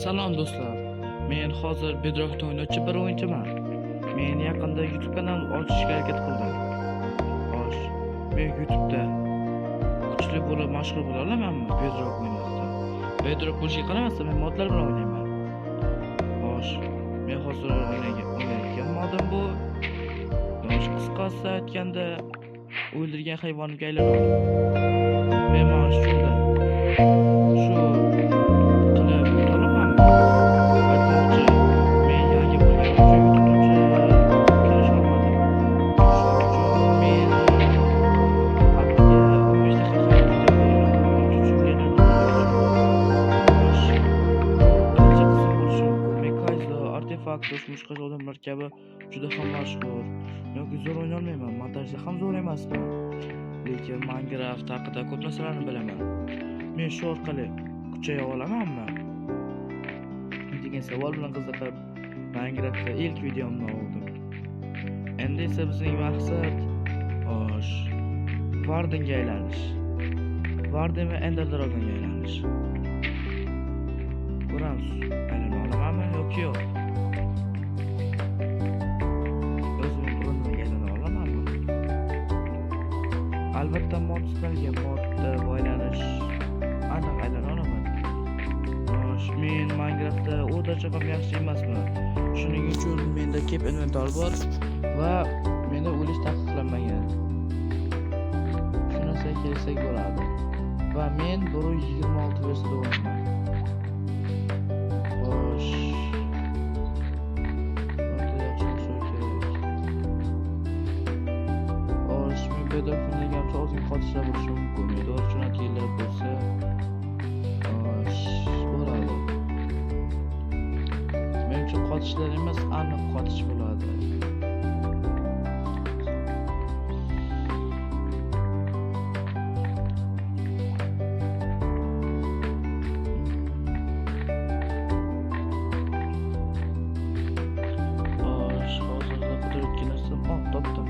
Salom do'stlar. Men hozir Bedrock'da o'ynayotgan bir o'yinchiman. Men yaqinda YouTube kanal ochishga harakat qildim. Xo'sh, men YouTube'da kuchli bo'lib mashhur bo'la olamanmi Bedrock o'ynashda? Bedrock bo'lishiga qaramasdan men modlar bilan o'ynayman. Xo'sh, men hozir o'ynayotgan modim bu. Qisqasi aytganda o'ldirgan hayvonga aylanaman. Men mana shunda shu qilib o'ta olamanmi? Aytmoqchi, men yangi bo'lganim uchun YouTube'ga kirish olmadim. Shuning uchun men haftaga 15 daqiqa video qo'yaman. Xo'sh, birinchi qism bo'lishi mumkin. Men Kaizo, Artefakt, boshqa odamlar kabi juda ham mashhur yoki zo'r o'ynolmayman. Montajda ham zo'r emasman. Lekin Minecraft haqida ko'p narsalarni bilaman. Men shu orqali kuchaya olamanmi degan savol bilan qiziqib Minecraftda ilk videomni oldim. Endi esa bizning maqsad xo'sh, Wardenga aylanish. Warden va Ender Dragonga aylanish. Ko'ramiz, aylana olamanmi yoki yo'q. O'zim o'rniga aylana olamanmi? Albatta mod istalgan modda aylanish aniq aylana olaman. Xo'sh, men Minecraftda o'rtacha ham yaxshi emasman. Shuning uchun menda kep inventor bor va menda o'lish taqiqlanmagan. Shu narsaga kelsak bo'ladi. Va men 1.26 versiyada o'ynayman. Xo'sh. Xo'sh, men Bedrock'ni degancha ozgina qotishlar bo'lishi mumkin. To'g'ri kelib bo'lsa. Xo'sh, bo'ladi. Menimcha qotishlar emas, aniq qotish bo'ladi. Topdim.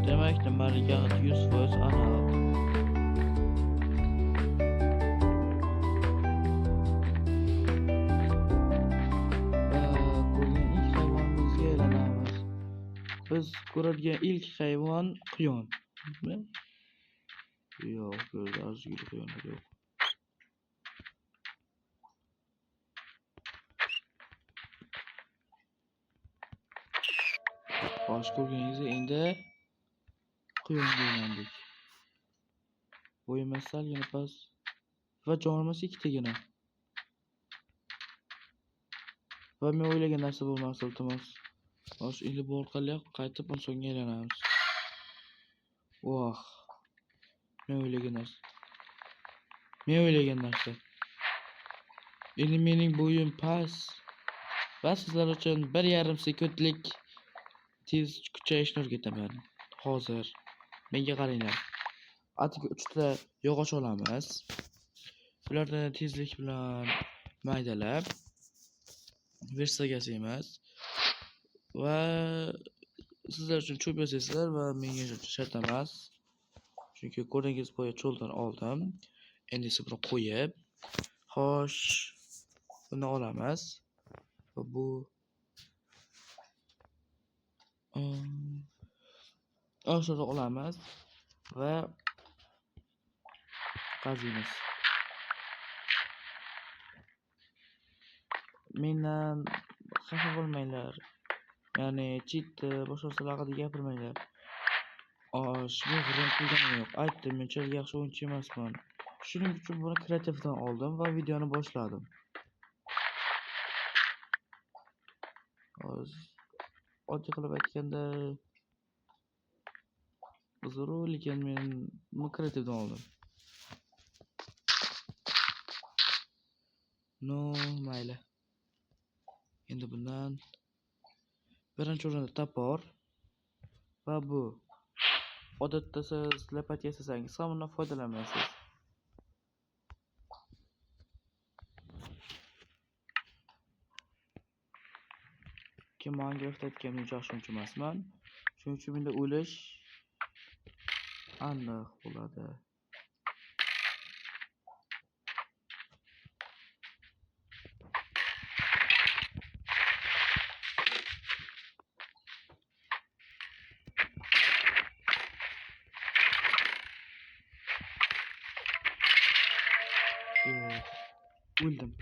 Demak, nimaniga 100% aniq. Ko'rgan ilk hayvonimizga aylanamiz. Biz ko'radigan ilk hayvon quyon. Yo'q, ko'rdi arzigulik quyon yo'q. Xo'sh, ko'rganingizdek endi quyonga aylandik. Bo'yimiz salgina past va jonimiz ikkitagina. Va men o'ylagan narsa bo'lmasa iltimos. Xo'sh, endi bu orqali qaytib insonga aylanamiz. Voh. Men o'ylagan narsa. Endi mening bo'yim past va sizlar uchun 1,5 sekundlik tez kuchayishni o'rgataman. Hozir menga qaranglar. Atiga 3 ta yog'och olamiz. Ularni tezlik bilan maydalab versiyaga yasaymiz. Va sizlar uchun cho'p yasaysizlar va menga shart emas. Chunki ko'ringiz bo'yi cho'ldan oldim. Endi esa buni qo'yib, xo'sh, buni olamiz. Va bu oshini olamiz va qaziymiz. Mendan xafa bo'lmanglar. Ya'ni cheat boshqa narsalar haqida gapirmanglar. Men g'urur qilganim yo'q. Aytdim, men unchalik yaxshi o'yinchi emasman. Shuning uchun buni kreativdan oldim va videoni boshladim. Oddiy qilib aytganda zo'r, lekin men buni kreativdan oldim. No, mayli. Endi bundan birinchi o'rinda topor va bu. Odatda siz lapat yasasangiz ham undan foydalanmaysiz. Minecraft aytgan uncha yaxshi emasman. Shuning uchun menda o'lish aniq bo'ladi. O'ldim.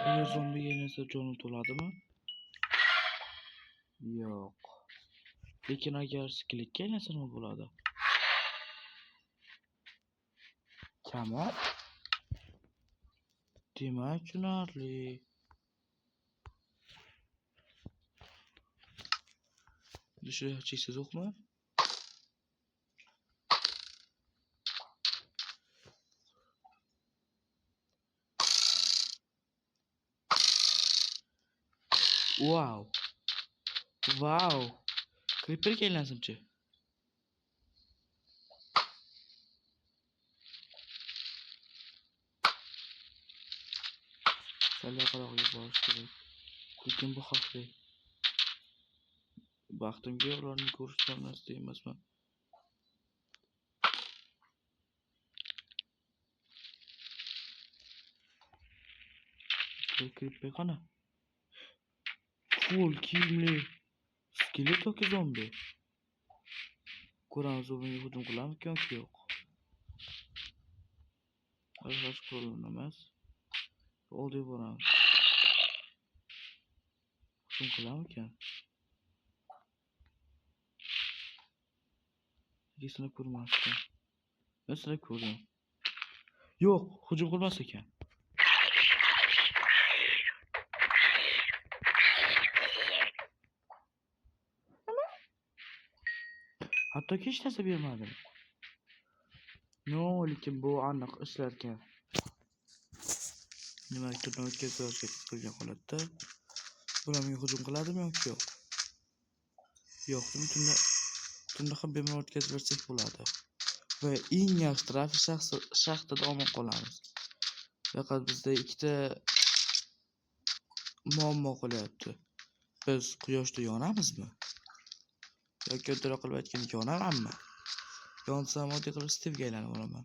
Eğer zombi yenilse canı to'ladimi? Yo'q. Lekin agar skeletga aylанsa nima bo'ladi? Tamam. Demak, tushunarli. Düşü cheksiz o'qmi? Wow. Wow. Creeperga aylansimchi. Sal yaqinroq borish kerak. Lekin bu xavfli. Baxtimga ularni ko'rishdan nasib emasman. Creeper qana? Full kiyimli. Skelet yoki zombi? Ko'ramiz, zombiga hujum qilamizmi yoki yo'q. Hech problem emas. Oldiga boramiz. Hujum qilamizmi? Ikisini ko'rmasdim. Men sizlarni ko'rdim. Yo'q, hujum qilmas ekan. Hatto hech narsa bermadi. No, lekin bu aniq ishlarkan. Demak, turni o'tkazishga qilgan holatda bular menga hujum qiladimi yoki yo'q? Yo'q, tunni ham bemalol o'tkazib bersak bo'ladi. Va eng yaxshi trafik shaxtida omon qolamiz. Faqat bizda ikkita muammo qolyapti. Biz quyoshda yonamizmi? Yoki o'tira qilib aytganda yonamanmi? Yonsam oddiy qilib Steve'ga aylanib olaman.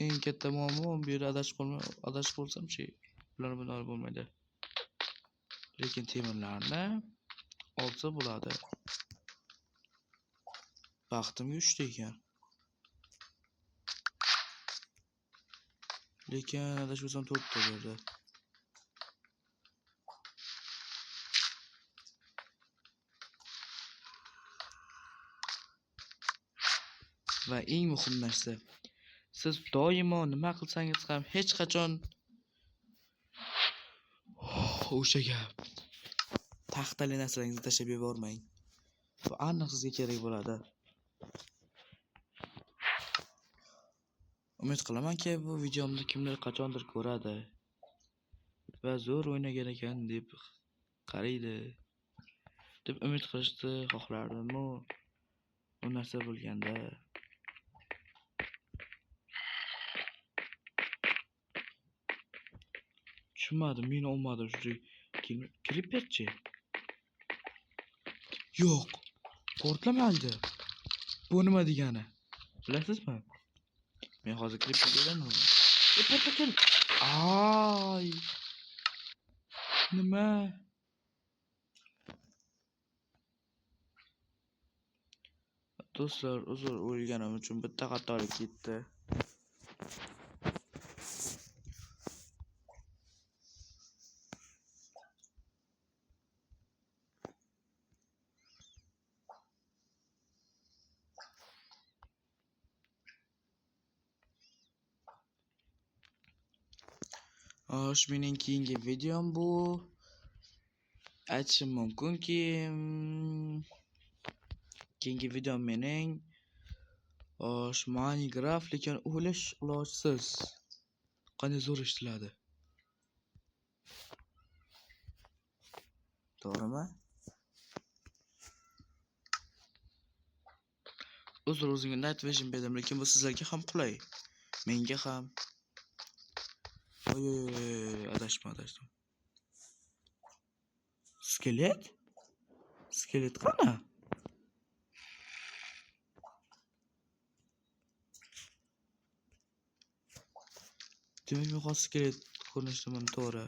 Eng katta muammo bu yerda adashib qolsam-chi, bular bunday bo'lmaydi. Lekin temirlarni olsa bo'ladi. Baxtimga 3 ta ekan. Lekin adashmasam 4 ta berdi. Va eng muhim narsa, siz doimo nima qilsangiz ham hech qachon o'sha gap taxtali narsalaringizni tashlab yubormang. Bu aniq sizga kerak bo'ladi. Umid qilamanki, bu videomni kimdir qachondir ko'radi va zo'r o'ynagan ekan deb qaraydi deb umid qilishni xohlardim. Bu narsa bo'lganda tushunmadim, men olmadim shu Creeperchi. Yo'q, portlamaydi. Bu nima degani? Bilasizmi? Men hozir Creeperga aylandim. Portlagan. Ay! Nima? Do'stlar, uzr o'lganim uchun bitta xatolik ketdi. Xo'sh, mening keyingi videom bu. Aytishim mumkinki, keyingi videom mening Minecraft lekin o'lish ilojsiz. Qanday zo'r ishtiladi. To'g'rimi? Uzr, o'zimga Night Vision berdim, lekin bu sizlarga ham qulay. Menga ham. Adashdim. Skelet? Skelet qana? Demak, men hozir skelet ko'rinishi mana to'g'ri.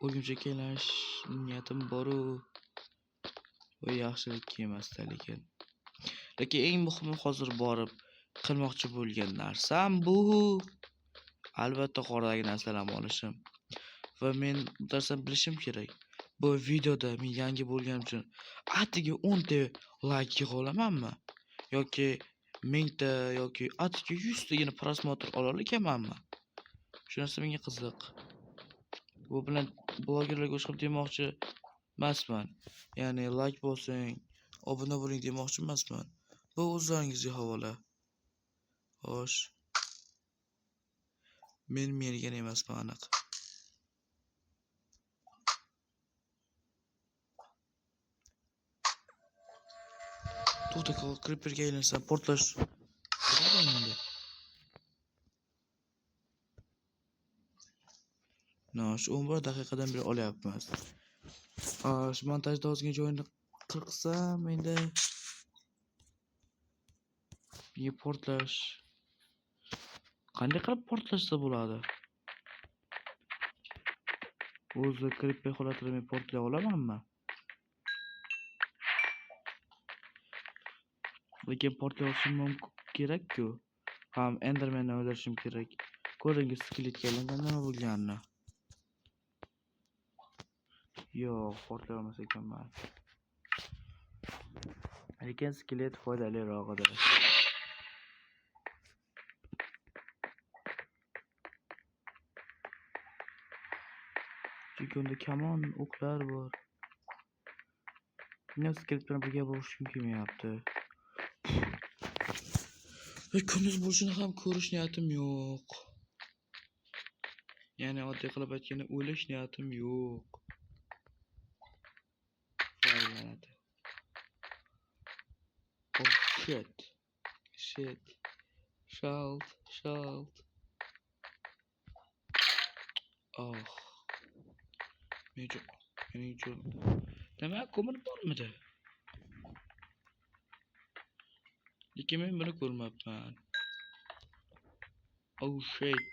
O'rgimchakka aylanish niyatim bor-u, bu yaxshilikka emas-da lekin. Lekin eng muhimi hozir borib qilmoqchi bo'lgan narsam bu albatta qordagi narsalarni olishim. Va men bu narsani bilishim kerak. Bu videoda men yangi bo'lganim uchun atiga 10 ta like yig'a olamanmi? Yoki 1000 ta yoki atiga 100 tagina prosmotr ola olamanmi? Shu narsa menga qiziq. Bu bilan blogerlarga o'xshab demoqchi emasman. Ya'ni like bosing, obuna bo'ling demoqchi emasman. Bu o'zlaringizga havola. Xo'sh. Men mergan emasman aniq. To'xta, creeperga aylansam portlash. Shu 11 daqiqadan beri olyapmiz. Shu montajda ozgina joyini qirqsam endi menga portlash. Qanday qilib portlashsa bo'ladi? O'zi creeper holatida men portlay olamanmi? Lekin portlay olishim kerak-ku. Ham Endermanni o'ldirishim kerak. Ko'ringiz skeletga aylangan nima bo'lganini. Yo'q, portlay olmas ekanman. Lekin skelet foydaliroqdir. Chunki unda kamon o'qlar bor. Men skelet bilan birga bo'lishim kelmayapti. Kunduz bo'lishini ham ko'rish niyatim yo'q. Ya'ni oddiy qilib aytganda o'lish niyatim yo'q. Oh shit. Shalt. Oh. Mening uchun. Nima ko'mir bormidi? Lekin men buni ko'rmabman. Oh shit.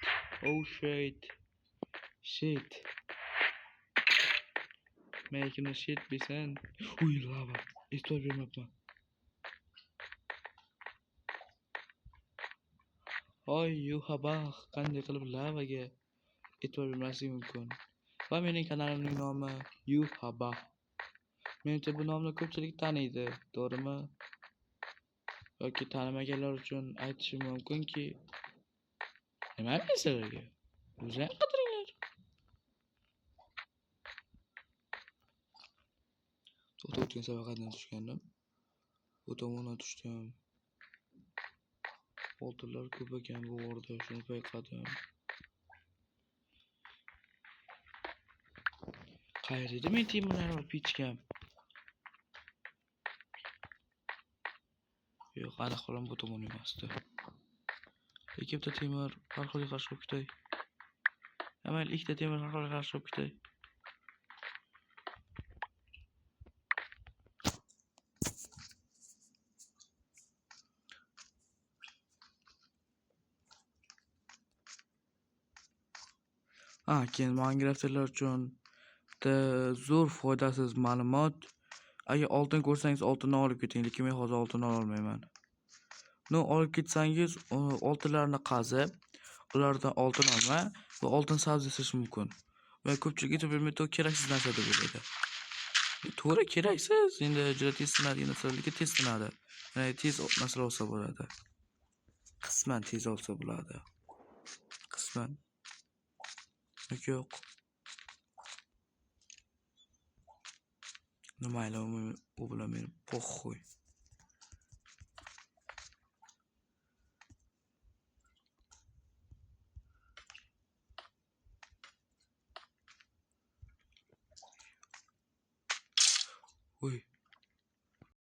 Making a shit bisan. Uy lava. E'tibor bermabman. Oy yuhabaq, qanday qilib lavaga e'tibor bermaslik mumkin. Va mening kanalimning nomi yuhabaq. Menimcha bu nomni ko'pchilik taniydi, to'g'rimi? Yoki tanimaganlar uchun aytishim mumkinki, nima sizlarga? O'zi ham qidiringlar. O'tgan sabaqadan tushgandim. Bu tomondan tushdim. Oltinlar ko'p ekan bu yerda, shuni payqadim. Qayerda men temirlar olib ichgam? Yo'q, aniq bilan bu tomon emasdi. Lekin bitta temir harxolga qarshi olib ketay. Amal ikkita temir harxolga qarshi olib ketay. Keyin Minecraft'lar uchun zo'r foydasiz ma'lumot. Agar oltin ko'rsangiz oltinni olib keting, lekin men hozir oltin ola olmayman. Olib ketsangiz, oltinlarni qazib, ulardan oltin olma va oltin sabzi yashash mumkin. Va ko'pchilik aytib metal keraksiz narsa deb o'ylaydi. To'g'ri keraksiz, endi juda tez sinadigan narsa, lekin tez sinadi. Ya'ni tez narsa olsa bo'ladi. Qisman tez olsa bo'ladi. Qisman. Yo'q. Mayli, u bilan men poxxo'y.